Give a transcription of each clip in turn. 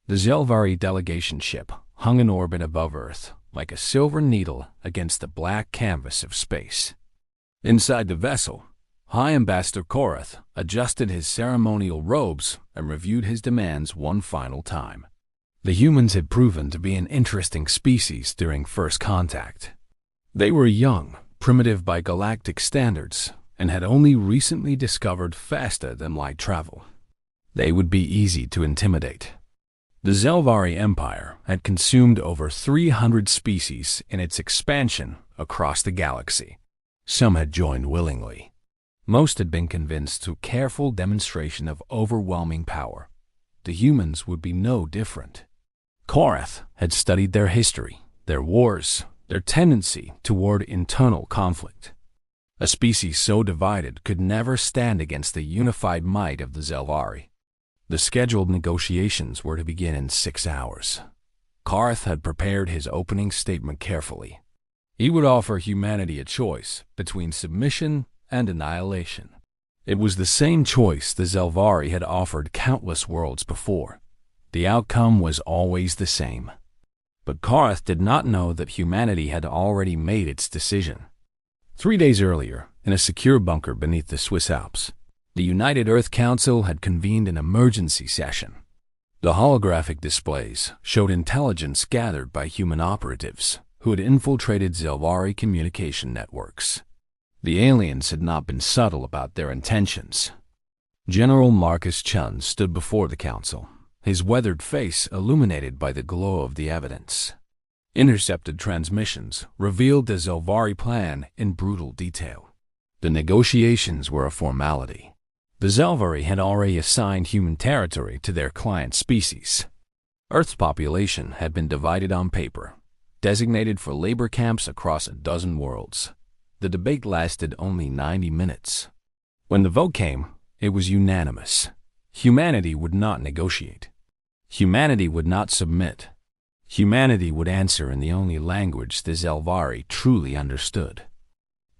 The Zelvari delegation ship hung in orbit above Earth, like a silver needle against the black canvas of space. Inside the vessel, High Ambassador Korath adjusted his ceremonial robes and reviewed his demands one final time. The humans had proven to be an interesting species during first contact. They were young, primitive by galactic standards, and had only recently discovered faster-than-light travel. They would be easy to intimidate. The Zelvari Empire had consumed over 300 species in its expansion across the galaxy. Some had joined willingly. Most had been convinced through careful demonstration of overwhelming power. The humans would be no different. Korath had studied their history, their wars, their tendency toward internal conflict. A species so divided could never stand against the unified might of the Zelvari. The scheduled negotiations were to begin in 6 hours. Korath had prepared his opening statement carefully. He would offer humanity a choice between submission and annihilation. It was the same choice the Zelvari had offered countless worlds before. The outcome was always the same. But Korath did not know that humanity had already made its decision. 3 days earlier, in a secure bunker beneath the Swiss Alps, the United Earth Council had convened an emergency session. The holographic displays showed intelligence gathered by human operatives who had infiltrated Zelvari communication networks. The aliens had not been subtle about their intentions. General Marcus Chun stood before the council, his weathered face illuminated by the glow of the evidence. Intercepted transmissions revealed the Zelvari plan in brutal detail. The negotiations were a formality. The Zelvari had already assigned human territory to their client species. Earth's population had been divided on paper, designated for labor camps across a dozen worlds. The debate lasted only 90 minutes. When the vote came, it was unanimous. Humanity would not negotiate. Humanity would not submit. Humanity would answer in the only language the Zelvari truly understood.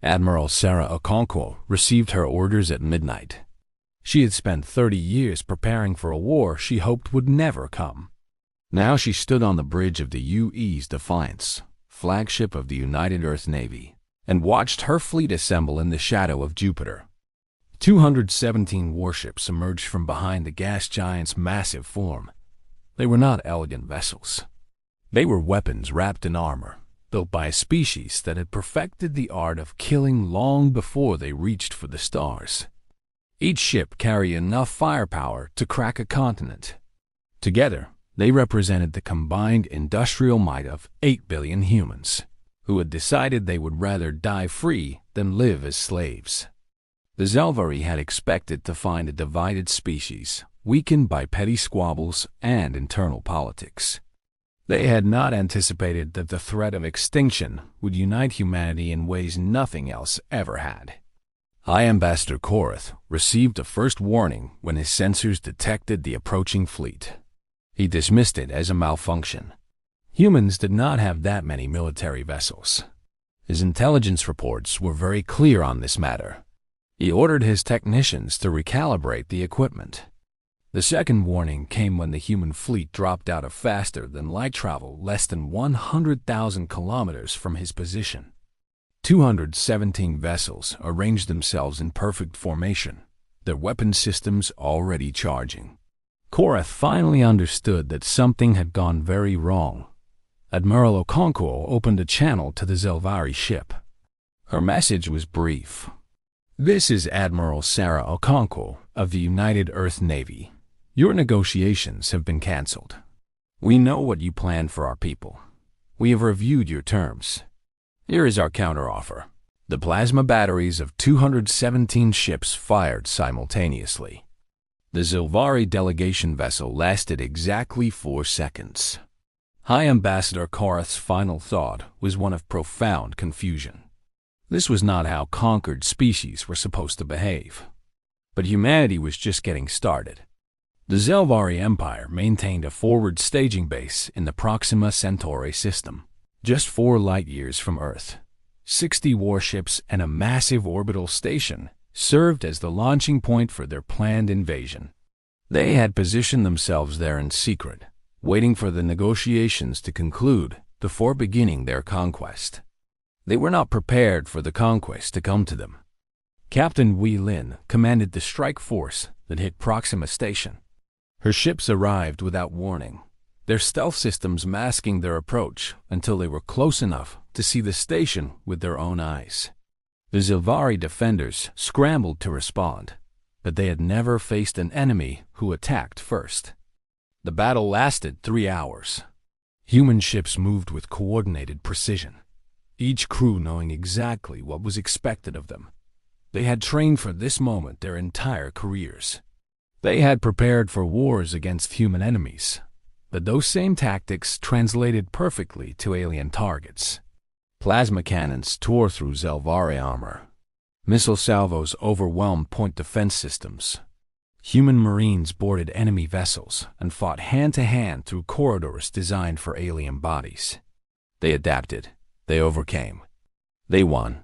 Admiral Sarah Okonkwo received her orders at midnight. She had spent 30 years preparing for a war she hoped would never come. Now she stood on the bridge of the UE's Defiance, flagship of the United Earth Navy, and watched her fleet assemble in the shadow of Jupiter. 217 warships emerged from behind the gas giant's massive form. They were not elegant vessels. They were weapons wrapped in armor, built by a species that had perfected the art of killing long before they reached for the stars. Each ship carried enough firepower to crack a continent. Together, they represented the combined industrial might of 8 billion humans, who had decided they would rather die free than live as slaves. The Zelvari had expected to find a divided species, weakened by petty squabbles and internal politics. They had not anticipated that the threat of extinction would unite humanity in ways nothing else ever had. High Ambassador Korath received a first warning when his sensors detected the approaching fleet. He dismissed it as a malfunction. Humans did not have that many military vessels. His intelligence reports were very clear on this matter. He ordered his technicians to recalibrate the equipment. The second warning came when the human fleet dropped out of faster-than-light travel less than 100,000 kilometers from his position. 217 vessels arranged themselves in perfect formation, their weapon systems already charging. Korath finally understood that something had gone very wrong. Admiral Okonkwo opened a channel to the Zelvari ship. Her message was brief. "This is Admiral Sarah Okonkwo of the United Earth Navy. Your negotiations have been canceled. We know what you plan for our people. We have reviewed your terms. Here is our counteroffer. The plasma batteries of 217 ships fired simultaneously." The Zelvari delegation vessel lasted exactly 4 seconds. High Ambassador Korath's final thought was one of profound confusion. This was not how conquered species were supposed to behave. But humanity was just getting started. The Zelvari Empire maintained a forward staging base in the Proxima Centauri system, just 4 light-years from Earth. 60 warships and a massive orbital station served as the launching point for their planned invasion. They had positioned themselves there in secret, waiting for the negotiations to conclude before beginning their conquest. They were not prepared for the conquest to come to them. Captain Wei Lin commanded the strike force that hit Proxima Station. Her ships arrived without warning, their stealth systems masking their approach until they were close enough to see the station with their own eyes. The Zilvari defenders scrambled to respond, but they had never faced an enemy who attacked first. The battle lasted 3 hours. Human ships moved with coordinated precision, each crew knowing exactly what was expected of them. They had trained for this moment their entire careers. They had prepared for wars against human enemies, but those same tactics translated perfectly to alien targets. Plasma cannons tore through Zilvari armor. Missile salvos overwhelmed point defense systems. Human marines boarded enemy vessels and fought hand-to-hand through corridors designed for alien bodies. They adapted. They overcame. They won.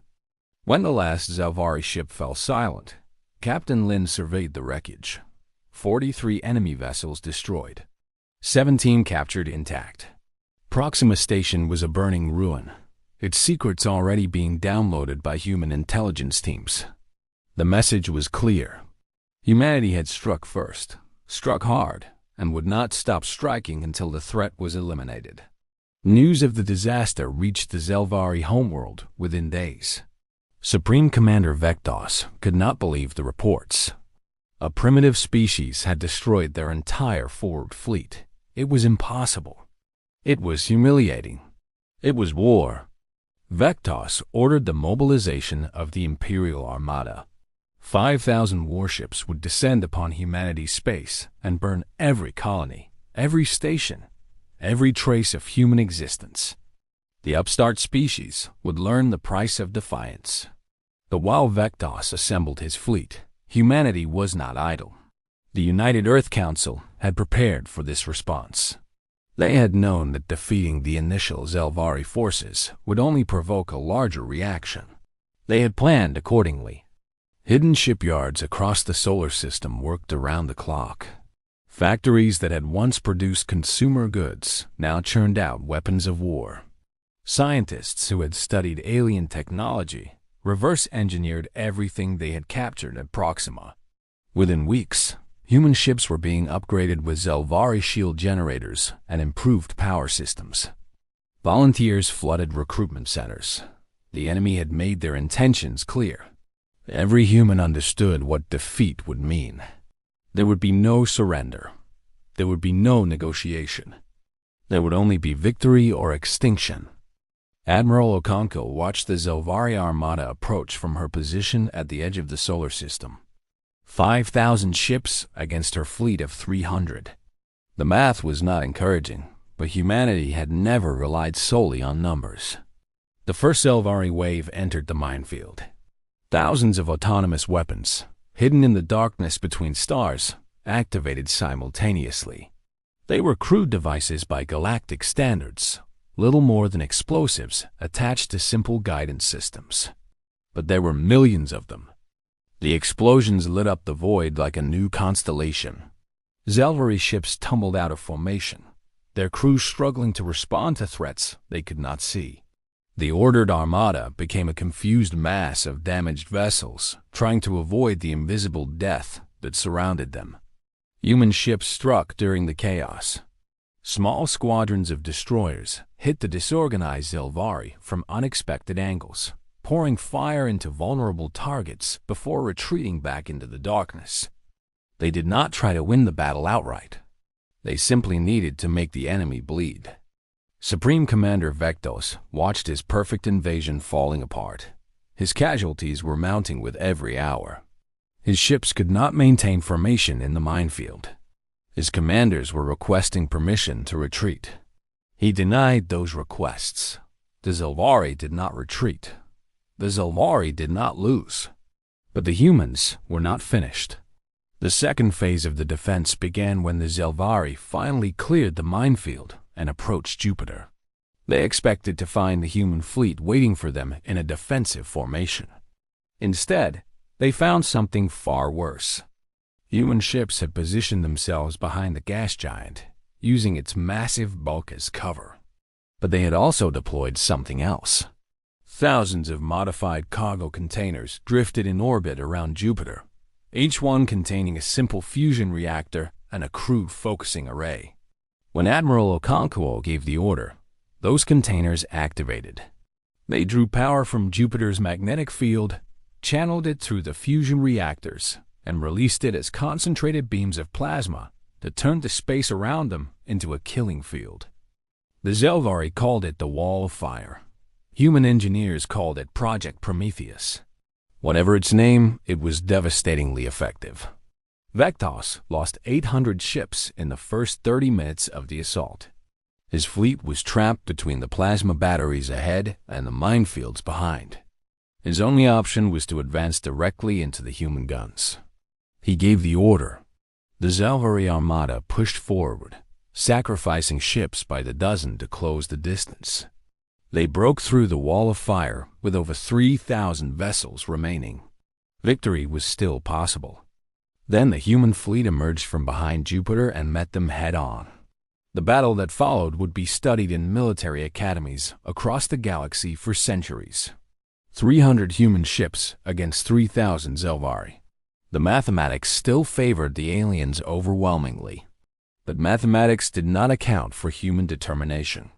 When the last Zilvari ship fell silent, Captain Lin surveyed the wreckage. 43 enemy vessels destroyed. 17 captured intact. Proxima Station was a burning ruin, its secrets already being downloaded by human intelligence teams. The message was clear. Humanity had struck first, struck hard, and would not stop striking until the threat was eliminated. News of the disaster reached the Zilvari homeworld within days. Supreme Commander Vectos could not believe the reports. A primitive species had destroyed their entire forward fleet. It was impossible. It was humiliating. It was war. Vectos ordered the mobilization of the Imperial Armada. 5,000 warships would descend upon humanity's space and burn every colony, every station, every trace of human existence. The upstart species would learn the price of defiance. But while Vectos assembled his fleet, humanity was not idle. The United Earth Council had prepared for this response. They had known that defeating the initial Zilvari forces would only provoke a larger reaction. They had planned accordingly. Hidden shipyards across the solar system worked around the clock. Factories that had once produced consumer goods now churned out weapons of war. Scientists who had studied alien technology reverse-engineered everything they had captured at Proxima. Within weeks, human ships were being upgraded with Zilvari shield generators and improved power systems. Volunteers flooded recruitment centers. The enemy had made their intentions clear. Every human understood what defeat would mean. There would be no surrender. There would be no negotiation. There would only be victory or extinction. Admiral Okonkwo watched the Zilvari Armada approach from her position at the edge of the solar system. 5,000 ships against her fleet of 300. The math was not encouraging, but humanity had never relied solely on numbers. The first Zilvari wave entered the minefield. Thousands of autonomous weapons, hidden in the darkness between stars, activated simultaneously. They were crude devices by galactic standards, little more than explosives attached to simple guidance systems. But there were millions of them. The explosions lit up the void like a new constellation. Zilvari ships tumbled out of formation, their crews struggling to respond to threats they could not see. The ordered armada became a confused mass of damaged vessels, trying to avoid the invisible death that surrounded them. Human ships struck during the chaos. Small squadrons of destroyers hit the disorganized Zilvari from unexpected angles, pouring fire into vulnerable targets before retreating back into the darkness. They did not try to win the battle outright. They simply needed to make the enemy bleed. Supreme Commander Vectos watched his perfect invasion falling apart. His casualties were mounting with every hour. His ships could not maintain formation in the minefield. His commanders were requesting permission to retreat. He denied those requests. The Zilvari did not retreat. The Zilvari did not lose. But the humans were not finished. The second phase of the defense began when the Zilvari finally cleared the minefield and approached Jupiter. They expected to find the human fleet waiting for them in a defensive formation. Instead, they found something far worse. Human ships had positioned themselves behind the gas giant, using its massive bulk as cover. But they had also deployed something else. Thousands of modified cargo containers drifted in orbit around Jupiter, each one containing a simple fusion reactor and a crude focusing array. When Admiral Okonkwo gave the order, those containers activated. They drew power from Jupiter's magnetic field, channeled it through the fusion reactors, and released it as concentrated beams of plasma that turned the space around them into a killing field. The Zelvari called it the Wall of Fire. Human engineers called it Project Prometheus. Whatever its name, it was devastatingly effective. Vectos lost 800 ships in the first 30 minutes of the assault. His fleet was trapped between the plasma batteries ahead and the minefields behind. His only option was to advance directly into the human guns. He gave the order. The Zelvari armada pushed forward, sacrificing ships by the dozen to close the distance. They broke through the Wall of Fire with over 3,000 vessels remaining. Victory was still possible. Then the human fleet emerged from behind Jupiter and met them head-on. The battle that followed would be studied in military academies across the galaxy for centuries. 300 human ships against 3,000 Zelvari. The mathematics still favored the aliens overwhelmingly. But mathematics did not account for human determination.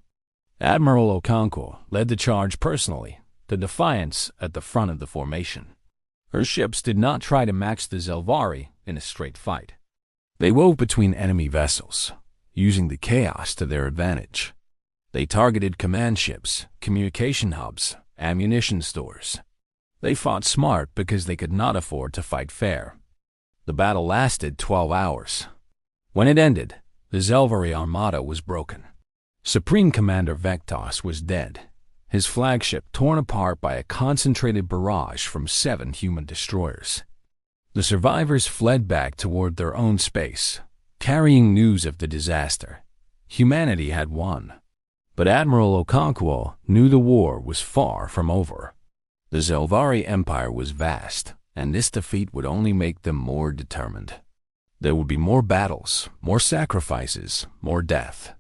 Admiral Okonkwo led the charge personally, the Defiance at the front of the formation. Her ships did not try to match the Zelvari in a straight fight. They wove between enemy vessels, using the chaos to their advantage. They targeted command ships, communication hubs, ammunition stores. They fought smart because they could not afford to fight fair. The battle lasted 12 hours. When it ended, the Zelvari armada was broken. Supreme Commander Vectos was dead, his flagship torn apart by a concentrated barrage from 7 human destroyers. The survivors fled back toward their own space, carrying news of the disaster. Humanity had won. But Admiral Okonkwo knew the war was far from over. The Zelvari Empire was vast, and this defeat would only make them more determined. There would be more battles, more sacrifices, more death.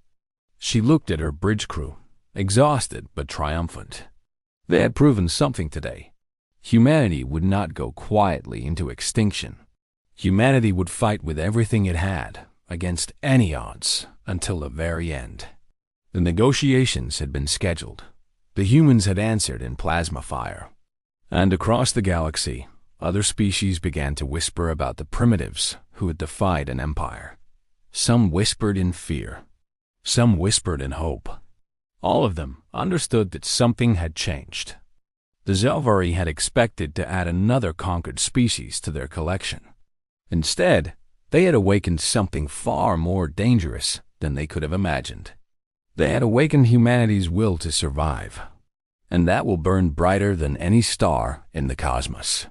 She looked at her bridge crew, exhausted but triumphant. They had proven something today. Humanity would not go quietly into extinction. Humanity would fight with everything it had, against any odds, until the very end. The negotiations had been scheduled. The humans had answered in plasma fire. And across the galaxy, other species began to whisper about the primitives who had defied an empire. Some whispered in fear. Some whispered in hope. All of them understood that something had changed. The Zelvari had expected to add another conquered species to their collection. Instead, they had awakened something far more dangerous than they could have imagined. They had awakened humanity's will to survive, and that will burn brighter than any star in the cosmos.